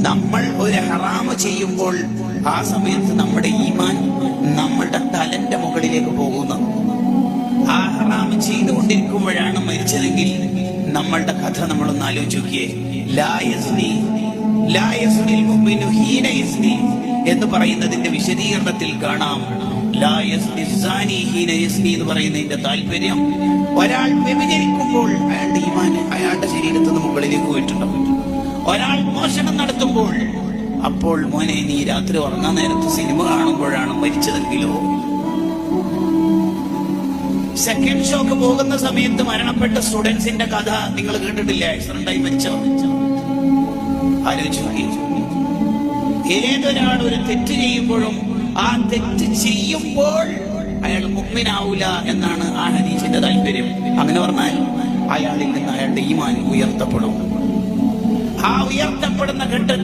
നമ്മൾ ഒരു ഹറാമ് ചെയ്യുമ്പോൾ ആ സമയത്ത് നമ്മുടെ ഈമാൻ നമ്മളുടെ തലന്റെ മുകളിലേക്ക് പോകുന്നു. ആ ഹറാമ് ചെയ്തുകൊണ്ടിരിക്കുമ്പോഴാണ് മരിച്ചതെങ്കിൽ നമ്മളുടെ കഥ നമ്മളൊന്ന് ആലോചിച്ച് നോക്കിയേ. ലാ യസ്നിൽ മുഅ്മിനു ഹീന യസ്നി എന്ന് പറയുന്നതിന്റെ വിശദീകരണത്തിൽ കാണാം ലാ യസ്നി സാനി ഹീന യസ്നി എന്ന് പറയുന്നതിന്റെ താല്പര്യം, ഒരാൾ വ്യഭിചരിക്കുമ്പോൾ അയാളുടെ ഈമാൻ അയാളുടെ ശരീരത്തിന് മുകളിലേക്ക് പോയിട്ടുണ്ടാവും. ഒരാൾ മോഷണം നടത്തുമ്പോൾ അപ്പോൾ മോനെ നീ രാത്രി ഉറങ്ങാൻ നേരത്ത് സിനിമ കാണുമ്പോഴാണ് മരിച്ചതെങ്കിലോ, സെക്കൻഡ് ഷോക്ക് പോകുന്ന സമയത്ത് മരണപ്പെട്ട സ്റ്റുഡൻസിന്റെ കഥ നിങ്ങൾ കേട്ടിട്ടില്ലേ? ആക്സിഡന്റായി മരിച്ചോ? ആലോചിച്ചു. ഏതൊരാൾ ഒരു തെറ്റ് ചെയ്യുമ്പോഴും ആ തെറ്റ് ചെയ്യുമ്പോൾ അയാൾ മുഅ്മിനാവൂല എന്നാണ് ആ ഹദീസിന്റെ താല്പര്യം. അങ്ങനെ പറഞ്ഞാൽ അയാളിൽ നിന്ന് അയാളുടെ ഈമാൻ ഉയർത്തപ്പെടും. ആ ഉയർത്തപ്പെടുന്ന ഘട്ടം